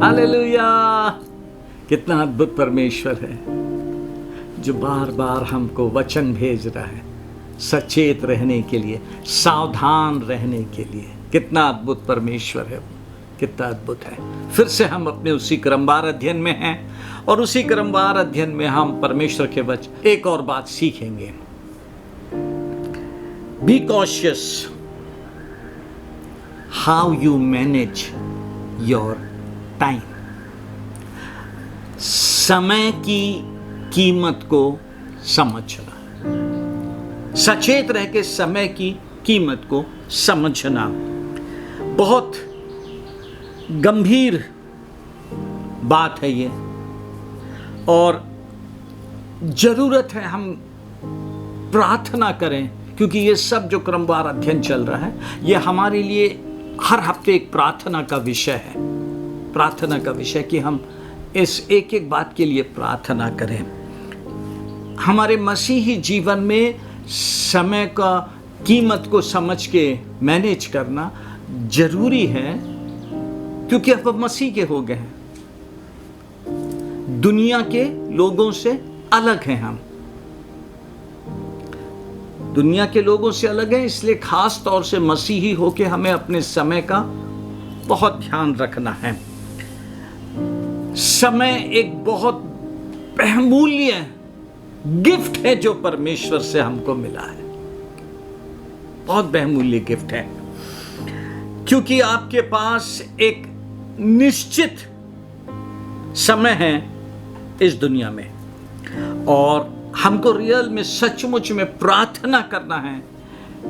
Hallelujah! कितना अद्भुत परमेश्वर है जो बार बार हमको वचन भेज रहा है सचेत रहने के लिए, सावधान रहने के लिए। कितना अद्भुत परमेश्वर है, कितना अद्भुत है। फिर से हम अपने उसी क्रमवार अध्ययन में हैं और उसी क्रमवार अध्ययन में हम परमेश्वर के वचन एक और बात सीखेंगे। Be cautious how you manage your time. समय की कीमत को समझना, सचेत रह के समय की कीमत को समझना बहुत गंभीर बात है ये, और जरूरत है हम प्रार्थना करें, क्योंकि ये सब जो क्रमवार अध्ययन चल रहा है ये हमारे लिए हर हफ्ते एक प्रार्थना का विषय है। प्रार्थना का विषय कि हम इस एक एक बात के लिए प्रार्थना करें। हमारे मसीही जीवन में समय का कीमत को समझ के मैनेज करना जरूरी है, क्योंकि अब मसीह के हो गए हैं, दुनिया के लोगों से अलग हैं। हम दुनिया के लोगों से अलग हैं, इसलिए खास तौर से मसीही होके हमें अपने समय का बहुत ध्यान रखना है। समय एक बहुत बहुमूल्य गिफ्ट है जो परमेश्वर से हमको मिला है, बहुत बहुमूल्य गिफ्ट है, क्योंकि आपके पास एक निश्चित समय है इस दुनिया में, और हमको रियल में सचमुच में प्रार्थना करना है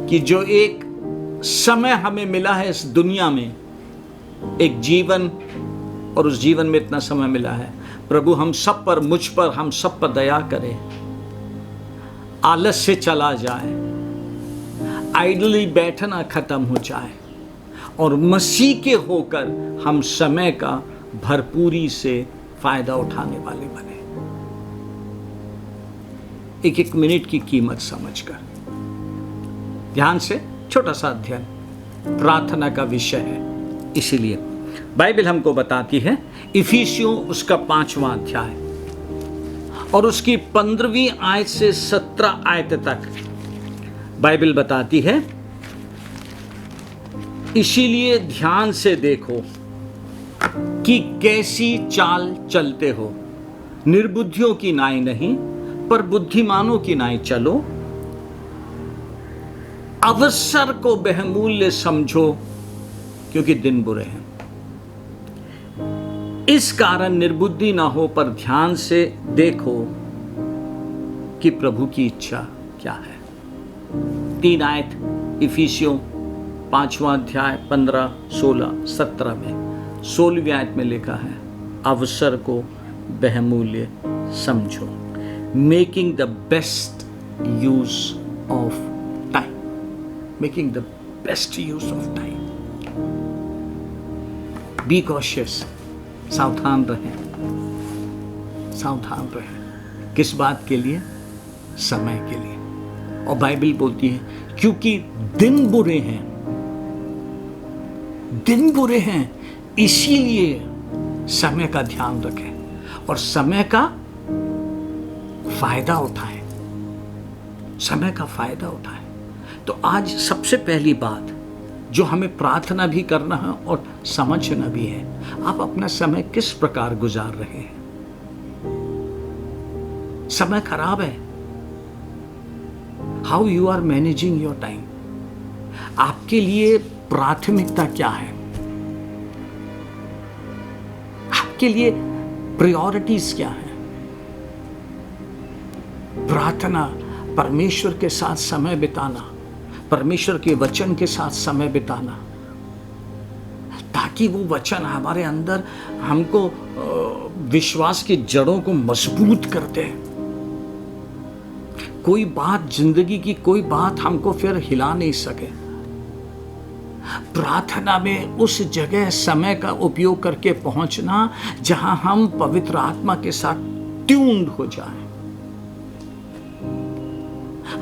कि जो एक समय हमें मिला है इस दुनिया में, एक जीवन, और उस जीवन में इतना समय मिला है, प्रभु हम सब पर, मुझ पर, हम सब पर दया करे, आलस से चला जाए, आइडली बैठना खत्म हो जाए, और मसीह के होकर हम समय का भरपूरी से फायदा उठाने वाले बने। एक एक मिनट की कीमत समझकर ध्यान से, छोटा सा अध्ययन प्रार्थना का विषय है। इसीलिए बाइबल हमको बताती है, इफिसियों उसका 5वां अध्याय और उसकी 15वीं आयत से 17 आयत तक बाइबल बताती है, इसीलिए ध्यान से देखो कि कैसी चाल चलते हो, निर्बुद्धियों की नाई नहीं पर बुद्धिमानों की नाई चलो, अवसर को बहुमूल्य समझो क्योंकि दिन बुरे हैं। इस कारण निर्बुद्धि ना हो पर ध्यान से देखो कि प्रभु की इच्छा क्या है। 3 आयत इफिसियों 5वां अध्याय 15, 16, 17 में 16वीं आयत में लिखा है, अवसर को बहुमूल्य समझो, making the best use of time, making the best use of time. Be cautious, सावधान रहें, सावधान रहें। किस बात के लिए? समय के लिए। और बाइबल बोलती है क्योंकि दिन बुरे हैं, दिन बुरे हैं, इसीलिए समय का ध्यान रखें और समय का फायदा उठाएं, समय का फायदा उठाएं। तो आज सबसे पहली बात जो हमें प्रार्थना भी करना है और समझना भी है, आप अपना समय किस प्रकार गुजार रहे हैं। समय खराब है, how you are managing your time. आपके लिए प्राथमिकता क्या है, आपके लिए प्रायोरिटीज क्या है। प्रार्थना, परमेश्वर के साथ समय बिताना, परमेश्वर के वचन के साथ समय बिताना, ताकि वो वचन हमारे अंदर हमको विश्वास की जड़ों को मजबूत करते हैं। कोई बात, जिंदगी की कोई बात हमको फिर हिला नहीं सके। प्रार्थना में उस जगह समय का उपयोग करके पहुंचना जहां हम पवित्र आत्मा के साथ ट्यून्ड हो जाएं।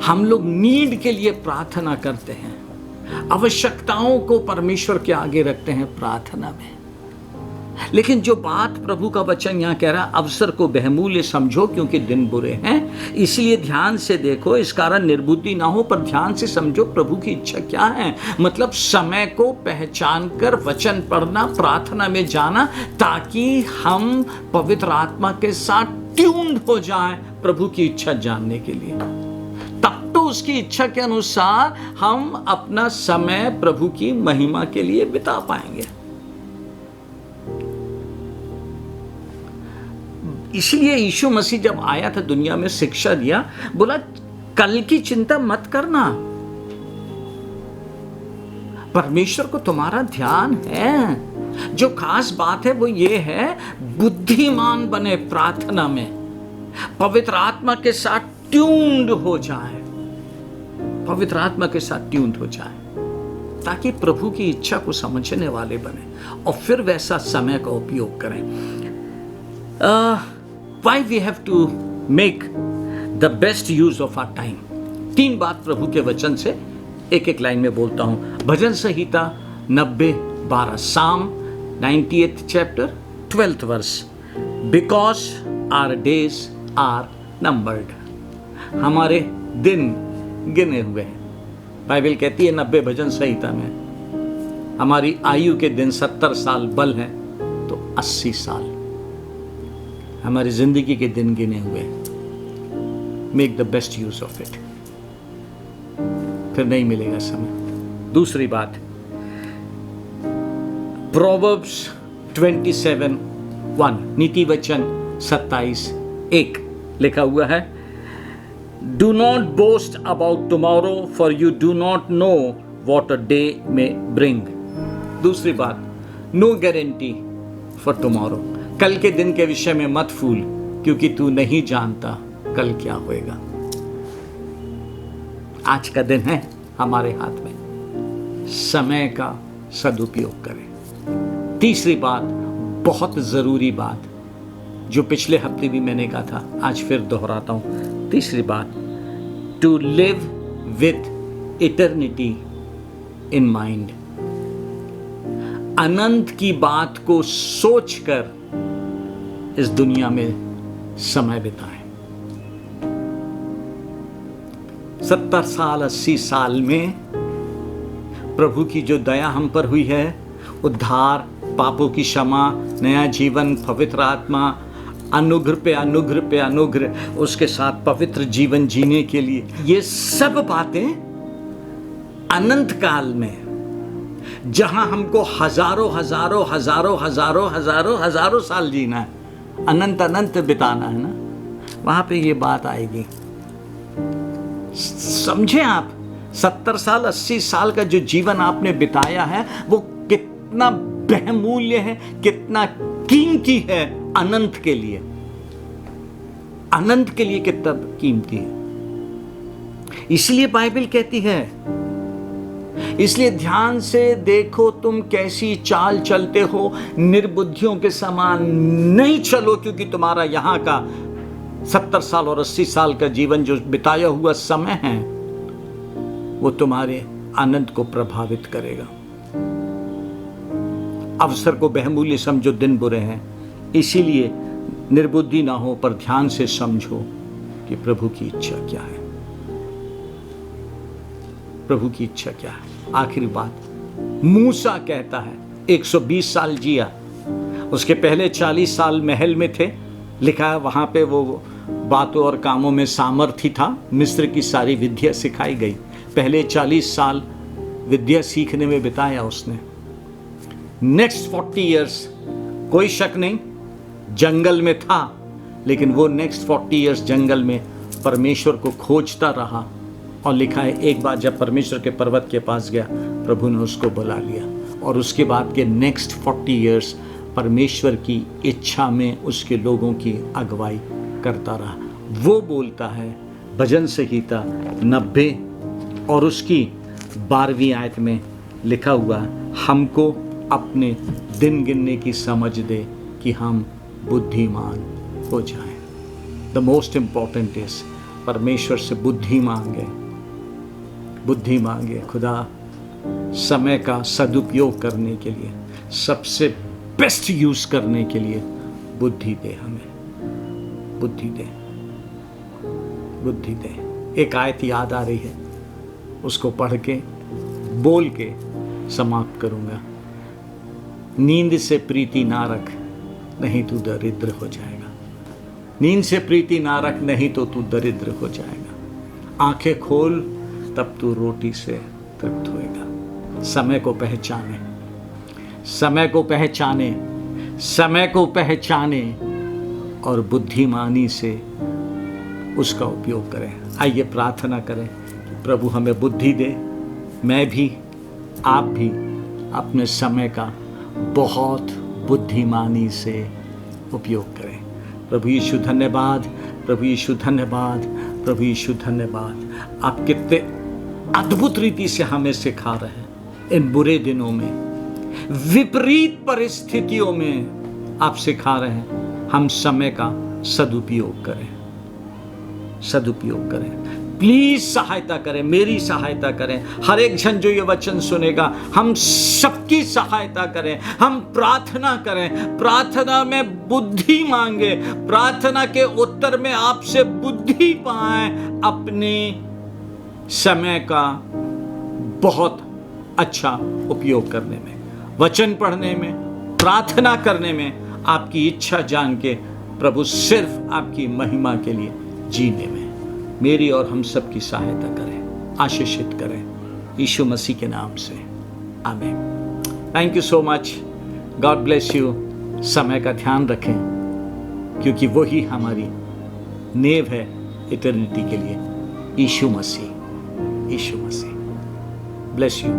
हम लोग नीड के लिए प्रार्थना करते हैं, आवश्यकताओं को परमेश्वर के आगे रखते हैं प्रार्थना में, लेकिन जो बात प्रभु का वचन यहाँ कह रहा है, अवसर को बहुमूल्य समझो क्योंकि दिन बुरे हैं, इसलिए ध्यान से देखो, इस कारण निर्बुद्धि ना हो पर ध्यान से समझो प्रभु की इच्छा क्या है। मतलब समय को पहचान कर वचन पढ़ना, प्रार्थना में जाना, ताकि हम पवित्र आत्मा के साथ ट्यून्ड हो जाएं प्रभु की इच्छा जानने के लिए। तब तो उसकी इच्छा के अनुसार हम अपना समय प्रभु की महिमा के लिए बिता पाएंगे। इसलिए यीशु मसीह जब आया था दुनिया में, शिक्षा दिया, बोला कल की चिंता मत करना, परमेश्वर को तुम्हारा ध्यान है। जो खास बात है वो ये है, बुद्धिमान बने प्रार्थना में, पवित्र आत्मा के साथ ट्यून्ड हो जाए, पवित्र आत्मा के साथ ट्यून्ड हो जाए, ताकि प्रभु की इच्छा को समझने वाले बने और फिर वैसा समय का उपयोग करें। Why we have to make the best use of our time? 3 बात प्रभु के वचन से एक एक लाइन में बोलता हूं। भजन संहिता 90:12, Psalm 98th chapter 12th verse, because our days are numbered. हमारे दिन गिने हुए हैं। बाइबल कहती है 90 भजन संहिता में, हमारी आयु के दिन 70 साल बल है तो 80 साल हमारी जिंदगी के दिन गिने हुए। Make the best use of it, फिर नहीं मिलेगा समय। दूसरी बात, प्रोवर्ब्स 27:1, नीति वचन 27:1 लिखा हुआ है, do not boast about tomorrow for you do not know what a day में ब्रिंग। दूसरी बात, नो गारंटी फॉर टुमारो, कल के दिन के विषय में मत फूल, क्योंकि तू नहीं जानता कल क्या होएगा। आज का दिन है हमारे हाथ में, समय का सदुपयोग करें। तीसरी बात, बहुत जरूरी बात, जो पिछले हफ्ते भी मैंने कहा था, आज फिर दोहराता हूं। तीसरी बात, to live with eternity in mind, अनंत की बात को सोचकर इस दुनिया में समय बिताएं। 70 साल 80 साल में प्रभु की जो दया हम पर हुई है, उद्धार, पापों की क्षमा, नया जीवन, पवित्र आत्मा, अनुग्रह पे अनुग्रह पे अनुग्रह, उसके साथ पवित्र जीवन जीने के लिए, ये सब बातें अनंत काल में, जहां हमको हजारों हजारों हजारों हजारों हजारों हजारों साल जीना है, अनंत अनंत बिताना है ना, वहां पे ये बात आएगी। समझे आप, 70 साल 80 साल का जो जीवन आपने बिताया है वो कितना बहुमूल्य है, कितना कीमती है अनंत के लिए, अनंत के लिए कितना कीमती है। इसलिए बाइबल कहती है, इसलिए ध्यान से देखो तुम कैसी चाल चलते हो, निर्बुद्धियों के समान नहीं चलो, क्योंकि तुम्हारा यहां का 70 साल और 80 साल का जीवन जो बिताया हुआ समय है वो तुम्हारे आनंद को प्रभावित करेगा। अवसर को बहुमूल्य समझो, दिन बुरे हैं, इसीलिए निर्बुद्धि ना हो पर ध्यान से समझो कि प्रभु की इच्छा क्या है, प्रभु की इच्छा क्या है। आखिरी बात, मूसा कहता है 120 साल जिया, उसके पहले 40 साल महल में थे, लिखा है वहां पे वो बातों और कामों में सामर्थ्य था, मिस्र की सारी विद्या सिखाई गई। पहले 40 साल विद्या सीखने में बिताया उसने। नेक्स्ट 40 इयर्स कोई शक नहीं जंगल में था, लेकिन वो नेक्स्ट 40 इयर्स जंगल में परमेश्वर को खोजता रहा। और लिखा है एक बार जब परमेश्वर के पर्वत के पास गया, प्रभु ने उसको बुला लिया, और उसके बाद के नेक्स्ट 40 इयर्स परमेश्वर की इच्छा में उसके लोगों की अगुवाई करता रहा। वो बोलता है भजन संहिता 90 और उसकी 12वीं आयत में लिखा हुआ, हमको अपने दिन गिनने की समझ दे कि हम बुद्धिमान हो जाएं। द मोस्ट इंपॉर्टेंट इज, परमेश्वर से बुद्धि मांगे, बुद्धि मांगे। खुदा समय का सदुपयोग करने के लिए सबसे बेस्ट यूज करने के लिए बुद्धि दे, हमें बुद्धि दे, बुद्धि दे। एक आयत याद आ रही है, उसको पढ़ के बोल के समाप्त करूंगा। नींद से प्रीति ना रख, नहीं तो दरिद्र हो जाएगा। नींद से प्रीति ना रख, नहीं तो तू दरिद्र हो जाएगा। आंखें खोल, तब तू रोटी से तृप्त होएगा। समय को पहचाने, समय को पहचाने, समय को पहचाने और बुद्धिमानी से उसका उपयोग करें। आइए प्रार्थना करें कि प्रभु हमें बुद्धि दे। मैं भी, आप भी अपने समय का बहुत बुद्धिमानी से उपयोग करें। प्रभु यीशु धन्यवाद, प्रभु यीशु धन्यवाद, प्रभु यीशु धन्यवाद। आप कितने अद्भुत रीति से हमें सिखा रहे हैं। इन बुरे दिनों में, विपरीत परिस्थितियों में आप सिखा रहे हैं हम समय का सदुपयोग करें, सदुपयोग करें। प्लीज सहायता करें, मेरी सहायता करें, हर एक जन जो ये वचन सुनेगा, हम सबकी सहायता करें। हम प्रार्थना करें, प्रार्थना में बुद्धि मांगे, प्रार्थना के उत्तर में आपसे बुद्धि पाएं, अपने समय का बहुत अच्छा उपयोग करने में, वचन पढ़ने में, प्रार्थना करने में, आपकी इच्छा जान के प्रभु सिर्फ आपकी महिमा के लिए जीने में मेरी और हम सब की सहायता करें, आशीषित करें, यीशु मसीह के नाम से, आमीन। Thank you so much, God bless you. समय का ध्यान रखें, क्योंकि वही हमारी नींव है इटर्निटी के लिए, यीशु मसीह, यीशु मसीह। Bless you.